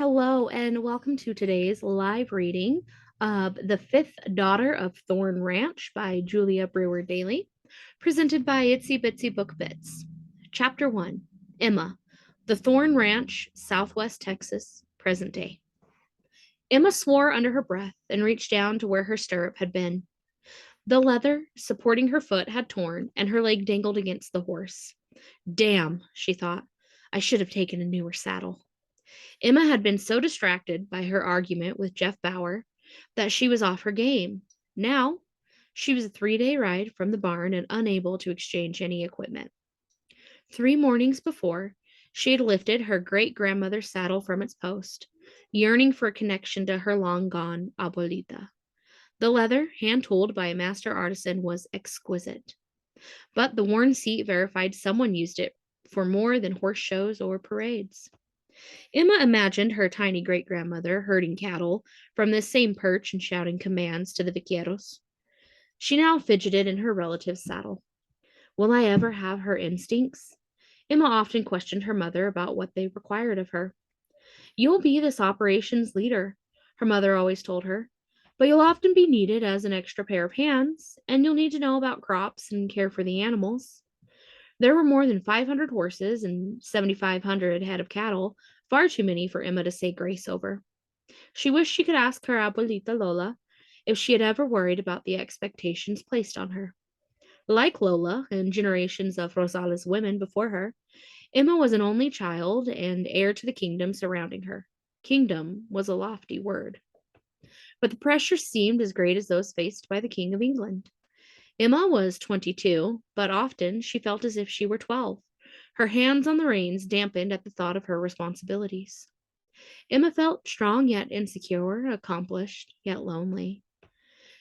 Hello, and welcome to today's live reading of The Fifth Daughter of Thorn Ranch by Julia Brewer Daly, presented by Itsy Bitsy Book Bits. Chapter 1 Emma, The Thorn Ranch, Southwest Texas, present day. Emma swore under her breath and reached down to where her stirrup had been. The leather supporting her foot had torn, and her leg dangled against the horse. Damn, she thought, I should have taken a newer saddle. Emma had been so distracted by her argument with Jeff Bauer that she was off her game. Now, she was a 3-day ride from the barn and unable to exchange any equipment. 3 mornings before, she had lifted her great grandmother's saddle from its post, yearning for a connection to her long gone abuelita. The leather, hand tooled by a master artisan, was exquisite, but the worn seat verified someone used it for more than horse shows or parades. Emma imagined her tiny great grandmother herding cattle from this same perch and shouting commands to the vaqueros. She now fidgeted in her relative's saddle. Will I ever have her instincts? Emma often questioned her mother about what they required of her. You'll be this operations leader, her mother always told her, but you'll often be needed as an extra pair of hands, and you'll need to know about crops and care for the animals. There were more than 500 horses and 7,500 head of cattle, far too many for Emma to say grace over. She wished she could ask her abuelita Lola if she had ever worried about the expectations placed on her. Like Lola and generations of Rosales women before her, Emma was an only child and heir to the kingdom surrounding her. Kingdom was a lofty word. But the pressure seemed as great as those faced by the King of England. Emma was 22, but often she felt as if she were 12, her hands on the reins dampened at the thought of her responsibilities. Emma felt strong yet insecure, accomplished yet lonely.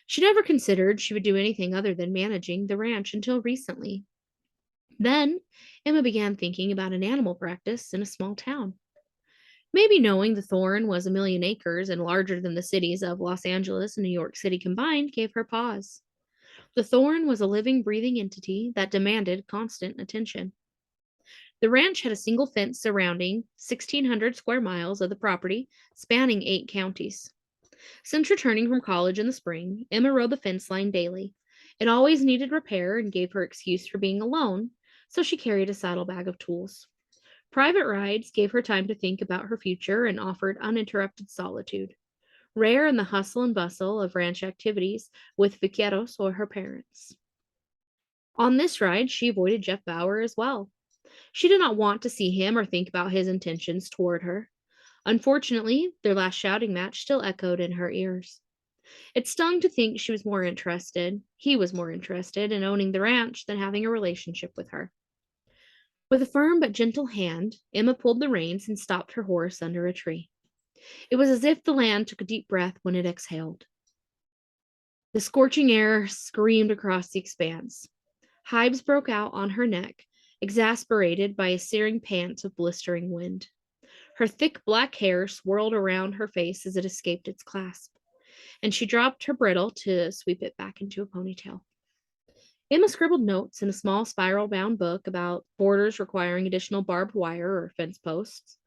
She never considered she would do anything other than managing the ranch until recently. Then, Emma began thinking about an animal practice in a small town. Maybe knowing the Thorn was 1 million acres and larger than the cities of Los Angeles and New York City combined gave her pause. The Thorn was a living, breathing entity that demanded constant attention. The ranch had a single fence surrounding 1,600 square miles of the property, spanning 8 counties. Since returning from college in the spring, Emma rode the fence line daily. It always needed repair and gave her excuse for being alone, so she carried a saddlebag of tools. Private rides gave her time to think about her future and offered uninterrupted solitude, rare in the hustle and bustle of ranch activities with vaqueros or her parents. On this ride, she avoided Jeff Bauer as well. She did not want to see him or think about his intentions toward her. Unfortunately, their last shouting match still echoed in her ears. It stung to think he was more interested in owning the ranch than having a relationship with her. With a firm but gentle hand, Emma pulled the reins and stopped her horse under a tree. It was as if the land took a deep breath when it exhaled. The scorching air screamed across the expanse. Hives broke out on her neck, exasperated by a searing pant of blistering wind. Her thick black hair swirled around her face as it escaped its clasp, and she dropped her bridle to sweep it back into a ponytail. Emma scribbled notes in a small spiral bound book about borders requiring additional barbed wire or fence posts.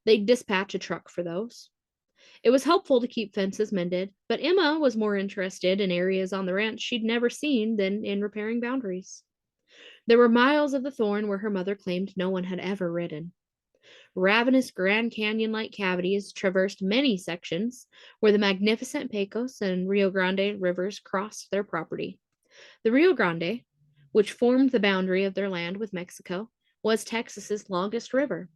They'd dispatch a truck for those. It was helpful to keep fences mended, but Emma was more interested in areas on the ranch she'd never seen than in repairing boundaries. There were miles of the Thorn where her mother claimed no one had ever ridden. Ravenous Grand Canyon-like cavities traversed many sections where the magnificent Pecos and Rio Grande rivers crossed their property. The Rio Grande, which formed the boundary of their land with Mexico, was Texas's longest river.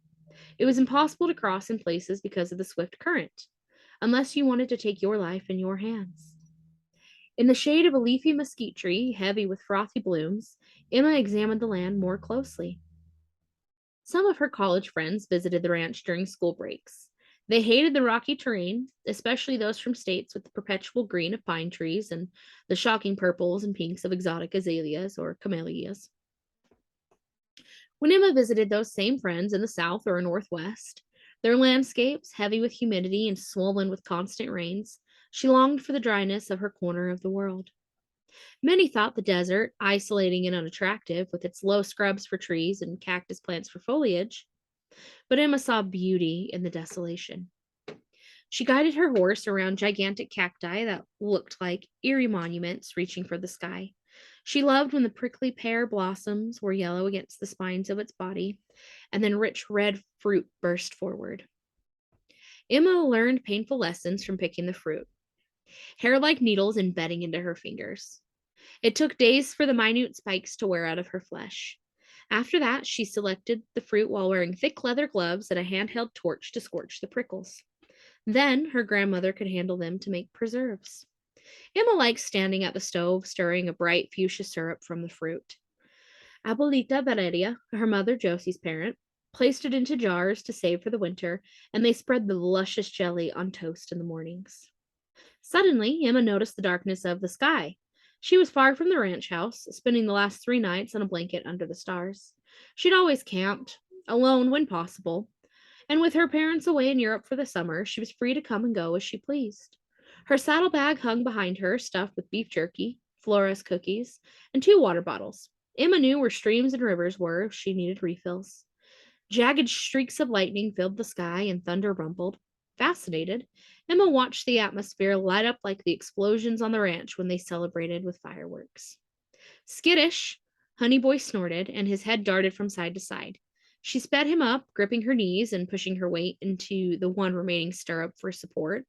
It was impossible to cross in places because of the swift current, unless you wanted to take your life in your hands. In the shade of a leafy mesquite tree, heavy with frothy blooms, Emma examined the land more closely. Some of her college friends visited the ranch during school breaks. They hated the rocky terrain, especially those from states with the perpetual green of pine trees and the shocking purples and pinks of exotic azaleas or camellias. When Emma visited those same friends in the south or northwest, their landscapes heavy with humidity and swollen with constant rains, she longed for the dryness of her corner of the world. Many thought the desert isolating and unattractive, with its low scrubs for trees and cactus plants for foliage, but Emma saw beauty in the desolation. She guided her horse around gigantic cacti that looked like eerie monuments reaching for the sky. She loved when the prickly pear blossoms were yellow against the spines of its body, and then rich red fruit burst forward. Emma learned painful lessons from picking the fruit, hair like needles embedding into her fingers. It took days for the minute spikes to wear out of her flesh. After that, she selected the fruit while wearing thick leather gloves and a handheld torch to scorch the prickles. Then her grandmother could handle them to make preserves. Emma liked standing at the stove, stirring a bright fuchsia syrup from the fruit. Abuelita Valeria, her mother Josie's parent, placed it into jars to save for the winter, and they spread the luscious jelly on toast in the mornings. Suddenly, Emma noticed the darkness of the sky. She was far from the ranch house, spending the last 3 nights on a blanket under the stars. She'd always camped, alone when possible, and with her parents away in Europe for the summer, she was free to come and go as she pleased. Her saddlebag hung behind her, stuffed with beef jerky, Flores cookies, and 2 water bottles. Emma knew where streams and rivers were if she needed refills. Jagged streaks of lightning filled the sky and thunder rumbled. Fascinated, Emma watched the atmosphere light up like the explosions on the ranch when they celebrated with fireworks. Skittish, Honeyboy snorted, and his head darted from side to side. She sped him up, gripping her knees and pushing her weight into the one remaining stirrup for support.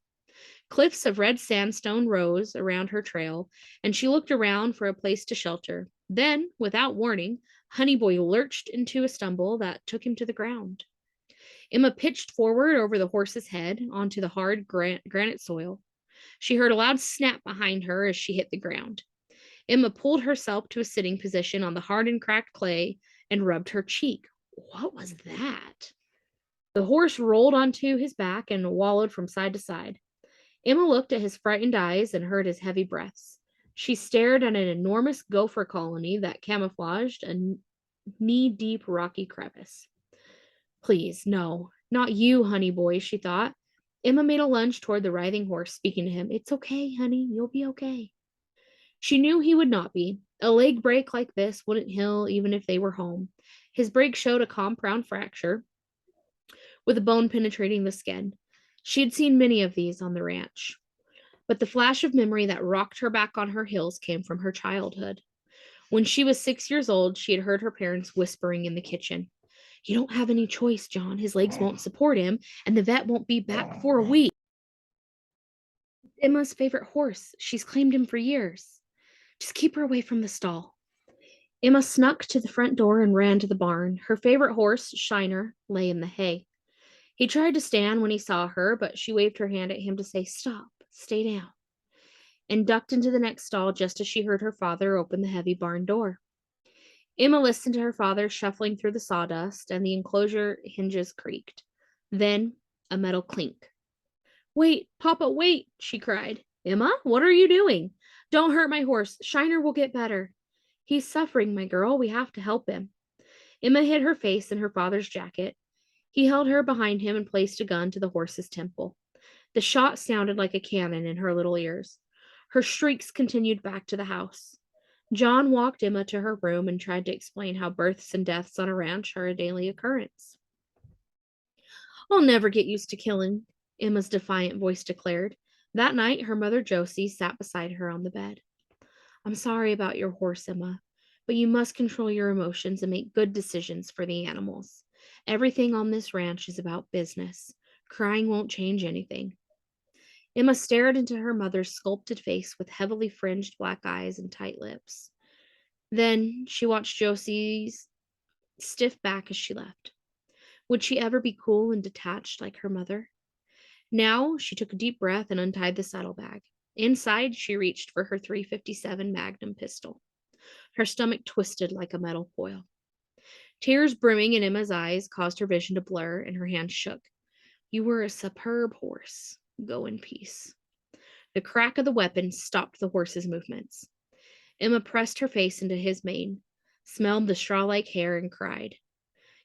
Cliffs of red sandstone rose around her trail, and she looked around for a place to shelter. Then, without warning, Honeyboy lurched into a stumble that took him to the ground. Emma pitched forward over the horse's head onto the hard granite soil. She heard a loud snap behind her as she hit the ground. Emma pulled herself to a sitting position on the hard and cracked clay and rubbed her cheek. What was that? The horse rolled onto his back and wallowed from side to side. Emma looked at his frightened eyes and heard his heavy breaths. She stared at an enormous gopher colony that camouflaged a knee-deep rocky crevice. Please, no, not you, honey boy, she thought. Emma made a lunge toward the writhing horse, speaking to him. It's okay, honey, you'll be okay. She knew he would not be. A leg break like this wouldn't heal even if they were home. His break showed a compound fracture with a bone penetrating the skin. She had seen many of these on the ranch. But the flash of memory that rocked her back on her heels came from her childhood. When she was 6 years old, she had heard her parents whispering in the kitchen. You don't have any choice, John. His legs won't support him, and the vet won't be back for a week. Emma's favorite horse. She's claimed him for years. Just keep her away from the stall. Emma snuck to the front door and ran to the barn. Her favorite horse, Shiner, lay in the hay. He tried to stand when he saw her, but she waved her hand at him to say, Stop, stay down, and ducked into the next stall just as she heard her father open the heavy barn door. Emma listened to her father shuffling through the sawdust, and the enclosure hinges creaked. Then a metal clink. Wait, Papa, wait, she cried. Emma, what are you doing? Don't hurt my horse. Shiner will get better. He's suffering, my girl. We have to help him. Emma hid her face in her father's jacket. He held her behind him and placed a gun to the horse's temple. The shot sounded like a cannon in her little ears. Her shrieks continued back to the house. John walked Emma to her room and tried to explain how births and deaths on a ranch are a daily occurrence. I'll never get used to killing, Emma's defiant voice declared. That night, her mother Josie sat beside her on the bed. I'm sorry about your horse, Emma, but you must control your emotions and make good decisions for the animals. Everything on this ranch is about business. Crying won't change anything. Emma stared into her mother's sculpted face with heavily fringed black eyes and tight lips. Then she watched Josie's stiff back as she left. Would she ever be cool and detached like her mother? Now she took a deep breath and untied the saddlebag. Inside, she reached for her .357 Magnum pistol. Her stomach twisted like a metal coil. Tears brimming in Emma's eyes caused her vision to blur, and her hands shook. You were a superb horse. Go in peace. The crack of the weapon stopped the horse's movements. Emma pressed her face into his mane, smelled the straw-like hair, and cried.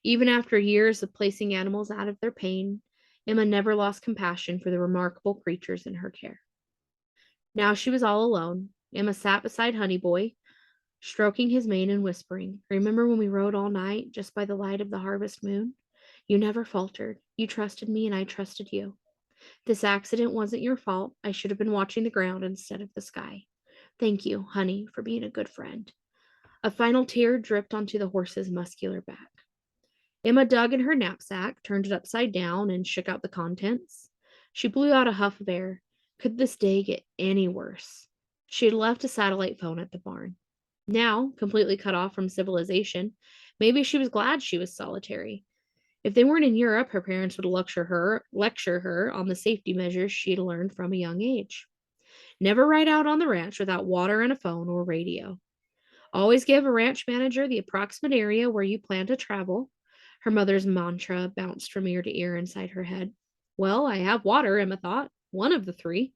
Even after years of placing animals out of their pain, Emma never lost compassion for the remarkable creatures in her care. Now she was all alone. Emma sat beside Honeyboy, stroking his mane and whispering, Remember when we rode all night just by the light of the harvest moon? You never faltered. You trusted me and I trusted you. This accident wasn't your fault. I should have been watching the ground instead of the sky. Thank you, honey, for being a good friend. A final tear dripped onto the horse's muscular back. Emma dug in her knapsack, turned it upside down, and shook out the contents. She blew out a huff of air. Could this day get any worse? She had left a satellite phone at the barn. Now, completely cut off from civilization, maybe she was glad she was solitary. If they weren't in Europe, her parents would lecture her on the safety measures she'd learned from a young age. Never ride out on the ranch without water and a phone or radio. Always give a ranch manager the approximate area where you plan to travel. Her mother's mantra bounced from ear to ear inside her head. Well, I have water, Emma thought. One of the three.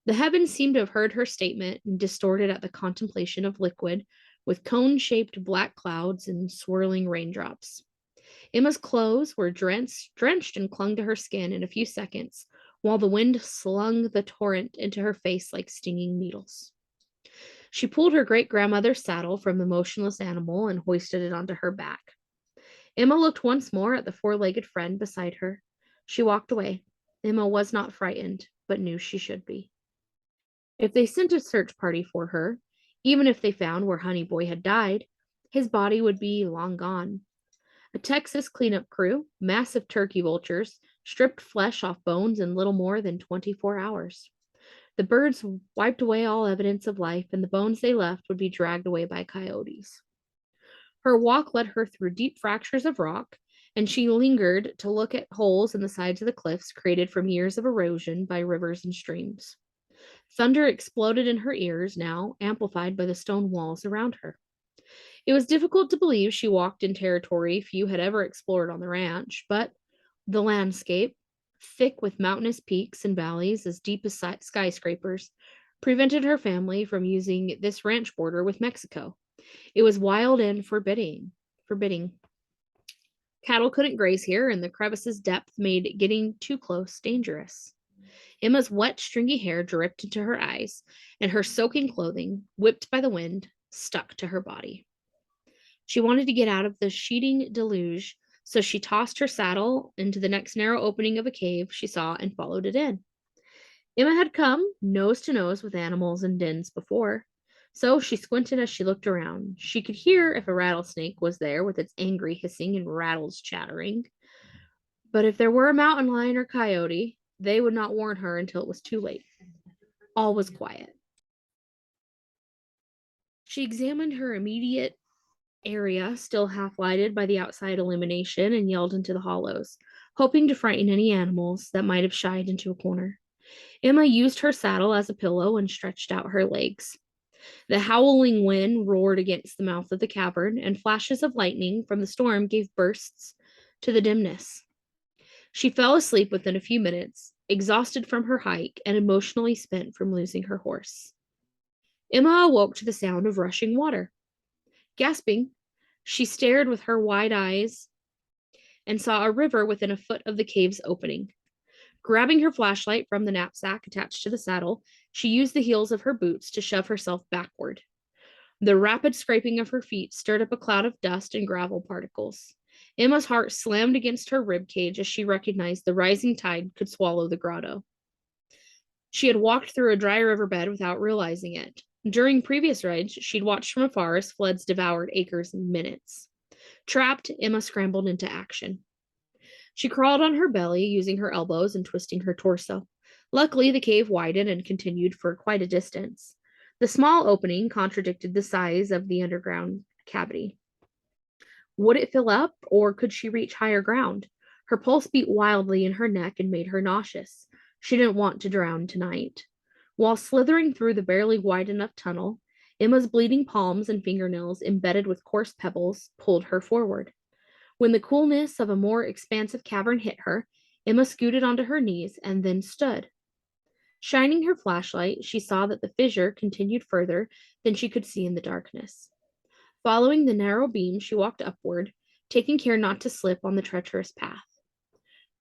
The heavens seemed to have heard her statement and distorted at the contemplation of liquid, with cone shaped black clouds and swirling raindrops. Emma's clothes were drenched and clung to her skin in a few seconds, while the wind slung the torrent into her face like stinging needles. She pulled her great grandmother's saddle from the motionless animal and hoisted it onto her back. Emma looked once more at the four-legged friend beside her. She walked away. Emma was not frightened, but knew she should be. If they sent a search party for her, even if they found where Honey Boy had died, his body would be long gone. A Texas cleanup crew, massive turkey vultures, stripped flesh off bones in little more than 24 hours. The birds wiped away all evidence of life, and the bones they left would be dragged away by coyotes. Her walk led her through deep fractures of rock, and she lingered to look at holes in the sides of the cliffs created from years of erosion by rivers and streams. Thunder exploded in her ears now, amplified by the stone walls around her. It was difficult to believe she walked in territory few had ever explored on the ranch, but the landscape, thick with mountainous peaks and valleys as deep as skyscrapers, prevented her family from using this ranch border with Mexico. It was wild and forbidding. Cattle couldn't graze here, and the crevice's depth made getting too close dangerous. Emma's wet, stringy hair dripped into her eyes, and her soaking clothing, whipped by the wind, stuck to her body. She wanted to get out of the sheeting deluge, so she tossed her saddle into the next narrow opening of a cave she saw and followed it in. Emma had come nose to nose with animals and dens before, so she squinted as she looked around. She could hear if a rattlesnake was there with its angry hissing and rattles chattering. But if there were a mountain lion or coyote, they would not warn her until it was too late. All was quiet. She examined her immediate area, still half lighted by the outside illumination, and yelled into the hollows, hoping to frighten any animals that might have shied into a corner. Emma used her saddle as a pillow and stretched out her legs. The howling wind roared against the mouth of the cavern, and flashes of lightning from the storm gave bursts to the dimness. She fell asleep within a few minutes, exhausted from her hike and emotionally spent from losing her horse. Emma awoke to the sound of rushing water. Gasping, she stared with her wide eyes and saw a river within a foot of the cave's opening. Grabbing her flashlight from the knapsack attached to the saddle, she used the heels of her boots to shove herself backward. The rapid scraping of her feet stirred up a cloud of dust and gravel particles. Emma's heart slammed against her rib cage as she recognized the rising tide could swallow the grotto. She had walked through a dry riverbed without realizing it. During previous rides, she'd watched from afar as floods devoured acres in minutes. Trapped, Emma scrambled into action. She crawled on her belly, using her elbows and twisting her torso. Luckily, the cave widened and continued for quite a distance. The small opening contradicted the size of the underground cavity. Would it fill up, or could she reach higher ground? Her pulse beat wildly in her neck and made her nauseous. She didn't want to drown tonight. While slithering through the barely wide enough tunnel, Emma's bleeding palms and fingernails, embedded with coarse pebbles, pulled her forward. When the coolness of a more expansive cavern hit her, Emma scooted onto her knees and then stood. Shining her flashlight, she saw that the fissure continued further than she could see in the darkness. Following the narrow beam, she walked upward, taking care not to slip on the treacherous path.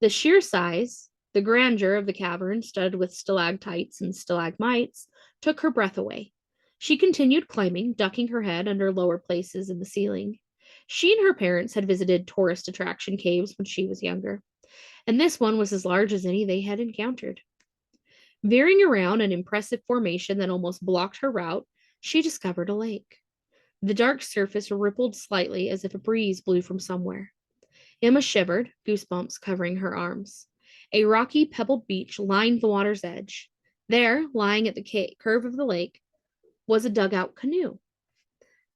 The sheer size, the grandeur of the cavern, studded with stalactites and stalagmites, took her breath away. She continued climbing, ducking her head under lower places in the ceiling. She and her parents had visited tourist attraction caves when she was younger. and this one was as large as any they had encountered. Veering around an impressive formation that almost blocked her route, she discovered a lake. The dark surface rippled slightly as if a breeze blew from somewhere. Emma shivered, goosebumps covering her arms. A rocky, pebbled beach lined the water's edge. There, lying at the curve of the lake, was a dugout canoe.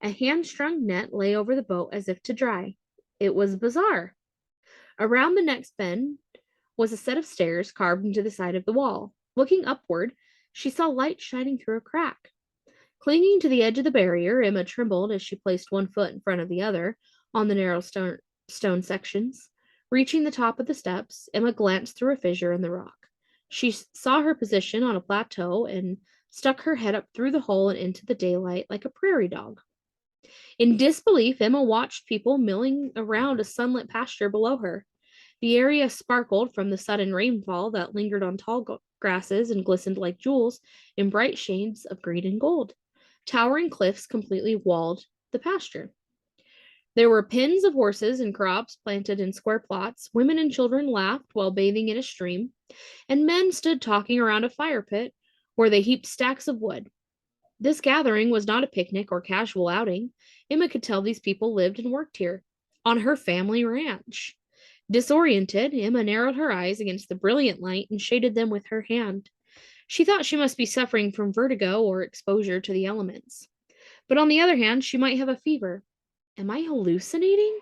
A hand strung net lay over the boat as if to dry. It was bizarre. Around the next bend was a set of stairs carved into the side of the wall. Looking upward, she saw light shining through a crack. Clinging to the edge of the barrier, Emma trembled as she placed one foot in front of the other on the narrow stone sections. Reaching the top of the steps, Emma glanced through a fissure in the rock. She saw her position on a plateau and stuck her head up through the hole and into the daylight like a prairie dog. In disbelief, Emma watched people milling around a sunlit pasture below her. The area sparkled from the sudden rainfall that lingered on tall grasses and glistened like jewels in bright shades of green and gold. Towering cliffs completely walled the pasture. There were pens of horses and crops planted in square plots. Women and children laughed while bathing in a stream, and men stood talking around a fire pit where they heaped stacks of wood. This gathering was not a picnic or casual outing. Emma could tell these people lived and worked here, on her family ranch. Disoriented, Emma narrowed her eyes against the brilliant light and shaded them with her hand. She thought she must be suffering from vertigo or exposure to the elements. But on the other hand, she might have a fever. Am I hallucinating?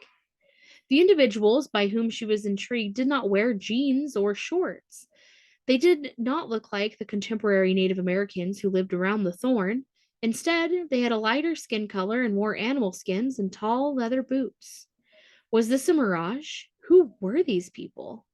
The individuals by whom she was intrigued did not wear jeans or shorts. They did not look like the contemporary Native Americans who lived around the Thorn. Instead, they had a lighter skin color and wore animal skins and tall leather boots. Was this a mirage? Who were these people?